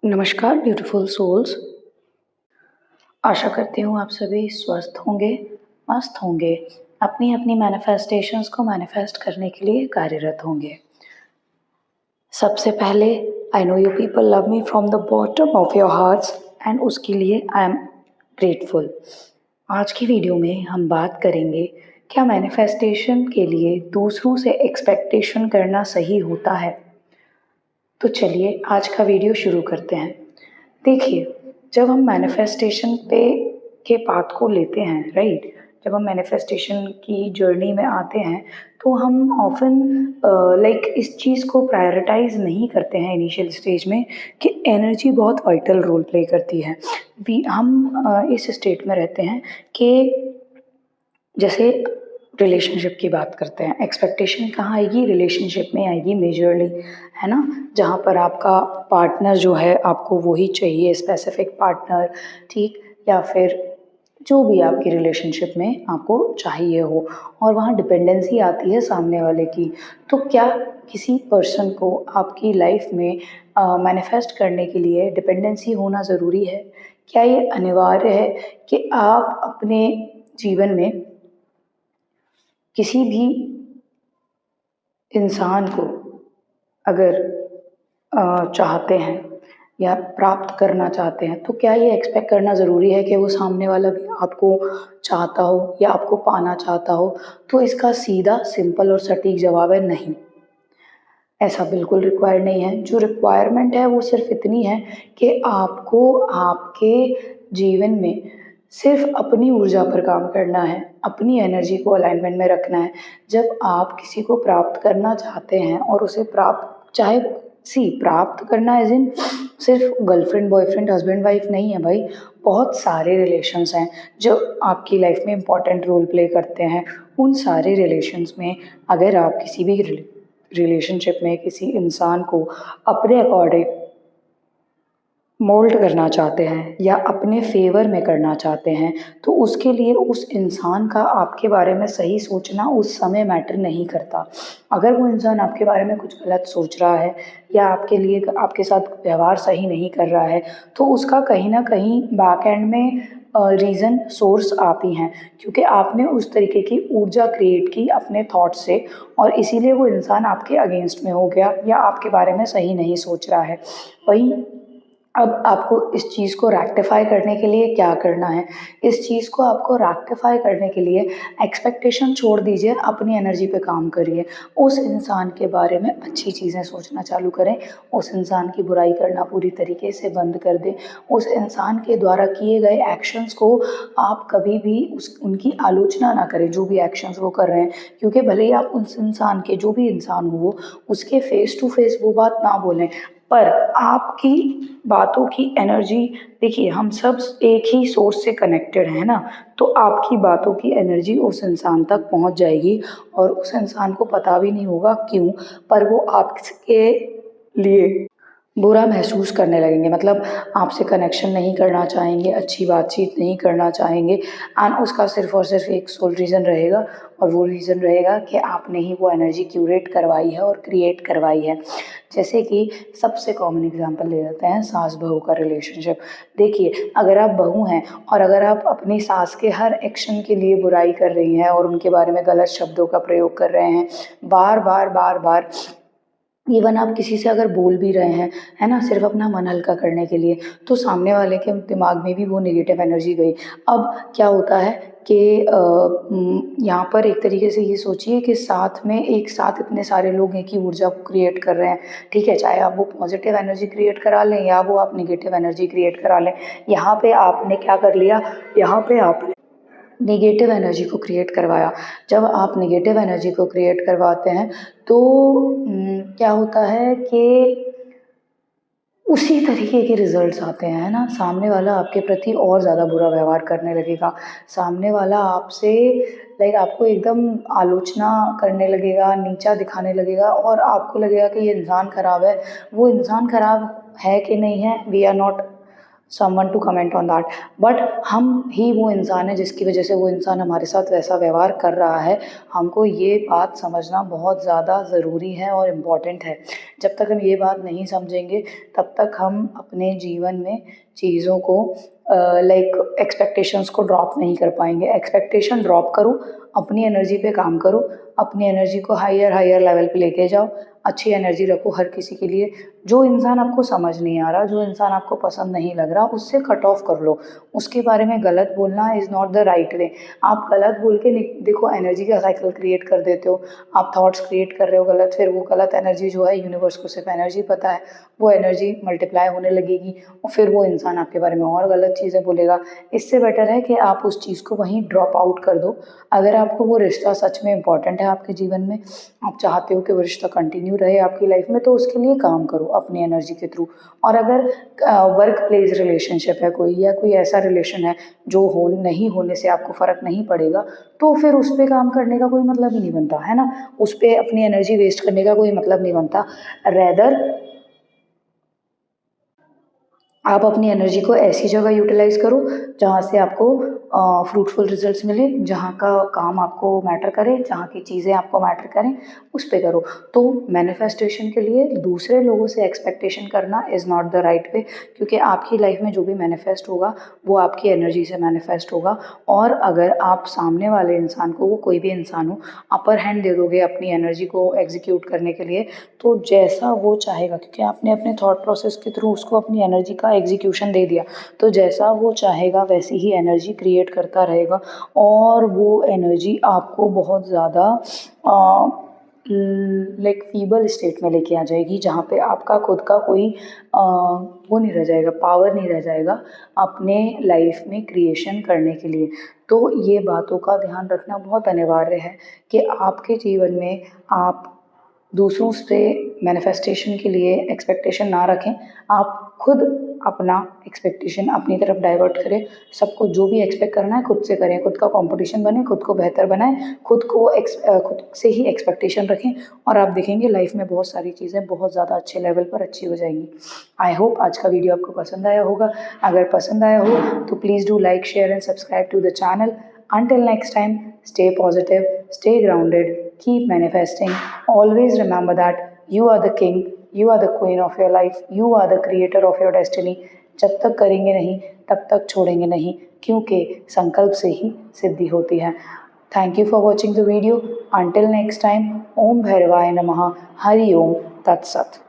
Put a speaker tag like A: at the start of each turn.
A: नमस्कार beautiful souls. आशा करती हूँ आप सभी स्वस्थ होंगे, मस्त होंगे, अपनी अपनी मैनिफेस्टेशंस को मैनिफेस्ट करने के लिए कार्यरत होंगे। सबसे पहले I know you people love me from the bottom of your hearts and उसके लिए आई एम ग्रेटफुल। आज की वीडियो में हम बात करेंगे क्या मैनिफेस्टेशन के लिए दूसरों से एक्सपेक्टेशन करना सही होता है। तो चलिए आज का वीडियो शुरू करते हैं। देखिए, जब हम मैनिफेस्टेशन पे के पाथ को लेते हैं, राइट, जब हम मैनिफेस्टेशन की जर्नी में आते हैं तो हम ऑफन इस चीज़ को प्रायोरिटाइज नहीं करते हैं इनिशियल स्टेज में कि एनर्जी बहुत वाइटल रोल प्ले करती है। हम इस स्टेट में रहते हैं कि जैसे रिलेशनशिप की बात करते हैं, एक्सपेक्टेशन कहाँ आएगी, रिलेशनशिप में आएगी मेजरली, है ना, जहाँ पर आपका पार्टनर जो है आपको वही चाहिए, स्पेसिफिक पार्टनर, ठीक, या फिर जो भी आपकी रिलेशनशिप में आपको चाहिए हो, और वहाँ डिपेंडेंसी आती है सामने वाले की। तो क्या किसी पर्सन को आपकी लाइफ में मैनिफेस्ट करने के लिए डिपेंडेंसी होना ज़रूरी है? क्या ये अनिवार्य है कि आप अपने जीवन में किसी भी इंसान को अगर चाहते हैं या प्राप्त करना चाहते हैं तो क्या ये एक्सपेक्ट करना ज़रूरी है कि वो सामने वाला भी आपको चाहता हो या आपको पाना चाहता हो? तो इसका सीधा, सिंपल और सटीक जवाब है नहीं। ऐसा बिल्कुल रिक्वायर्ड नहीं है। जो रिक्वायरमेंट है वो सिर्फ इतनी है कि आपको आपके जीवन में सिर्फ अपनी ऊर्जा पर काम करना है, अपनी एनर्जी को अलाइनमेंट में रखना है। जब आप किसी को प्राप्त करना चाहते हैं और उसे प्राप्त चाहे प्राप्त करना एज इन सिर्फ गर्लफ्रेंड बॉयफ्रेंड हस्बैंड वाइफ नहीं है भाई, बहुत सारे रिलेशंस हैं जो आपकी लाइफ में इम्पॉर्टेंट रोल प्ले करते हैं। उन सारे रिलेशंस में अगर आप किसी भी रिलेशनशिप में किसी इंसान को अपने अकॉर्डिंग मोल्ड करना चाहते हैं या अपने फेवर में करना चाहते हैं तो उसके लिए उस इंसान का आपके बारे में सही सोचना उस समय मैटर नहीं करता। अगर वो इंसान आपके बारे में कुछ गलत सोच रहा है या आपके लिए आपके साथ व्यवहार सही नहीं कर रहा है तो उसका कहीं ना कहीं बैक एंड में रीज़न सोर्स आप ही हैं, क्योंकि आपने उस तरीके की ऊर्जा क्रिएट की अपने थॉट से और इसीलिए वो इंसान आपके अगेंस्ट में हो गया या आपके बारे में सही नहीं सोच रहा है। वहीं अब आपको इस चीज़ को रेक्टिफाई करने के लिए क्या करना है? इस चीज़ को आपको रेक्टिफाई करने के लिए एक्सपेक्टेशन छोड़ दीजिए, अपनी एनर्जी पे काम करिए। उस इंसान के बारे में अच्छी चीज़ें सोचना चालू करें, उस इंसान की बुराई करना पूरी तरीके से बंद कर दें। उस इंसान के द्वारा किए गए एक्शंस को आप कभी भी उनकी आलोचना ना करें, जो भी एक्शंस वो कर रहे हैं, क्योंकि भले ही आप उस इंसान के, जो भी इंसान हो वो, उसके फेस टू फेस वो बात ना बोलें, पर आपकी बातों की एनर्जी, देखिए हम सब एक ही सोर्स से कनेक्टेड हैं ना, तो आपकी बातों की एनर्जी उस इंसान तक पहुंच जाएगी और उस इंसान को पता भी नहीं होगा क्यों, पर वो आपके लिए बुरा महसूस करने लगेंगे, मतलब आपसे कनेक्शन नहीं करना चाहेंगे, अच्छी बातचीत नहीं करना चाहेंगे। एंड उसका सिर्फ और सिर्फ एक सोल रीज़न रहेगा, और वो रीज़न रहेगा कि आपने ही वो एनर्जी क्यूरेट करवाई है और क्रिएट करवाई है। जैसे कि सबसे कॉमन एग्जांपल ले लेते हैं सास बहू का रिलेशनशिप। देखिए, अगर आप बहू हैं और अगर आप अपनी सास के हर एक्शन के लिए बुराई कर रही हैं और उनके बारे में गलत शब्दों का प्रयोग कर रहे हैं बार बार बार बार, इवन आप किसी से अगर बोल भी रहे हैं, है ना, सिर्फ अपना मन हल्का करने के लिए, तो सामने वाले के दिमाग में भी वो नेगेटिव एनर्जी गई। अब क्या होता है कि यहाँ पर एक तरीके से ये सोचिए कि साथ में एक साथ इतने सारे लोग हैं कि ऊर्जा को क्रिएट कर रहे हैं, ठीक है, चाहे आप वो पॉजिटिव एनर्जी क्रिएट करा लें या वो आप नेगेटिव एनर्जी क्रिएट करा लें। यहाँ पे आपने क्या कर लिया, यहाँ पे आपने नेगेटिव एनर्जी को क्रिएट करवाया। जब आप नेगेटिव एनर्जी को क्रिएट करवाते हैं तो क्या होता है कि उसी तरीके के रिजल्ट्स आते हैं, है ना। सामने वाला आपके प्रति और ज़्यादा बुरा व्यवहार करने लगेगा, सामने वाला आपसे आपको एकदम आलोचना करने लगेगा, नीचा दिखाने लगेगा और आपको लगेगा कि ये इंसान ख़राब है। वो इंसान ख़राब है कि नहीं है, we are not someone to comment on that, but हम ही वो इंसान है जिसकी वजह से वो इंसान हमारे साथ वैसा व्यवहार कर रहा है। हमको ये बात समझना बहुत ज़्यादा ज़रूरी है और इम्पॉर्टेंट है। जब तक हम ये बात नहीं समझेंगे तब तक हम अपने जीवन में चीज़ों को लाइक एक्सपेक्टेशंस को ड्रॉप नहीं कर पाएंगे। एक्सपेक्टेशन ड्रॉप करो, अपनी एनर्जी पे काम करो, अपनी एनर्जी को हायर हायर लेवल पे लेके जाओ, अच्छी एनर्जी रखो हर किसी के लिए। जो इंसान आपको समझ नहीं आ रहा, जो इंसान आपको पसंद नहीं लग रहा, उससे कट ऑफ कर लो। उसके बारे में गलत बोलना is not the right way. आप गलत बोल के देखो एनर्जी का साइकिल क्रिएट कर देते हो। आप थॉट्स क्रिएट कर रहे हो गलत, फिर वो गलत एनर्जी जो है, यूनिवर्स को सिर्फ एनर्जी पता है, वो एनर्जी मल्टीप्लाई होने लगेगी और फिर वो इंसान आपके बारे में और गलत चीज़ें बोलेगा। इससे बेटर है कि आप उस चीज़ को वहीं ड्रॉप आउट कर दो। अगर आपको वो रिश्ता सच में इम्पॉर्टेंट है आपके जीवन में, आप चाहते हो कि वो रिश्ता कंटिन्यू रहे आपकी लाइफ में, तो उसके लिए काम करो अपनी एनर्जी के थ्रू। और अगर वर्क प्लेस रिलेशनशिप है कोई, या कोई ऐसा रिलेशन है जो नहीं होने से आपको फ़र्क नहीं पड़ेगा, तो फिर उस पर काम करने का कोई मतलब ही नहीं बनता है ना। उस पर अपनी एनर्जी वेस्ट करने का कोई मतलब नहीं बनता। रेदर आप अपनी एनर्जी को ऐसी जगह यूटिलाइज़ करो जहाँ से आपको फ्रूटफुल रिजल्ट्स मिले, जहाँ का काम आपको मैटर करे, जहाँ की चीज़ें आपको मैटर करें, उस पे करो। तो मैनिफेस्टेशन के लिए दूसरे लोगों से एक्सपेक्टेशन करना is not the right way, क्योंकि आपकी लाइफ में जो भी मैनिफेस्ट होगा वो आपकी एनर्जी से मैनिफेस्ट होगा। और अगर आप सामने वाले इंसान को, वो कोई भी इंसान हो, अपर हैंड दे दोगे अपनी एनर्जी को एग्जीक्यूट करने के लिए, तो जैसा वो चाहेगा, क्योंकि आपने अपने थॉट प्रोसेस के थ्रू उसको अपनी एनर्जी का एग्जीक्यूशन दे दिया, तो जैसा वो चाहेगा वैसी ही एनर्जी क्रिएट करता रहेगा। और वो एनर्जी आपको बहुत ज़्यादा लाइक फीबल स्टेट में लेके आ जाएगी, जहाँ पे आपका खुद का कोई वो नहीं रह जाएगा, पावर नहीं रह जाएगा अपने लाइफ में क्रिएशन करने के लिए। तो ये बातों का ध्यान रखना बहुत अनिवार्य है कि आपके जीवन में आप दूसरों से मैनिफेस्टेशन के लिए एक्सपेक्टेशन ना रखें। आप खुद अपना एक्सपेक्टेशन अपनी तरफ डाइवर्ट करें। सबको जो भी एक्सपेक्ट करना है खुद से करें, खुद का कंपटीशन बने, खुद को बेहतर बनाएं, खुद से ही एक्सपेक्टेशन रखें, और आप देखेंगे लाइफ में बहुत सारी चीज़ें बहुत ज़्यादा अच्छे लेवल पर अच्छी हो जाएंगी। आई होप आज का वीडियो आपको पसंद आया होगा। अगर पसंद आया हो तो please do like, share and subscribe to the channel. Until next time, stay positive, stay grounded, keep manifesting. Always remember that you are the king, you are the queen of your life, you are the creator of your destiny. जब तक करेंगे नहीं तब तक छोड़ेंगे नहीं, क्योंकि संकल्प से ही सिद्धि होती है। Thank you for watching the video. Until next time, Om Bhairavaaya Namaha, Hari Om Tat Sat.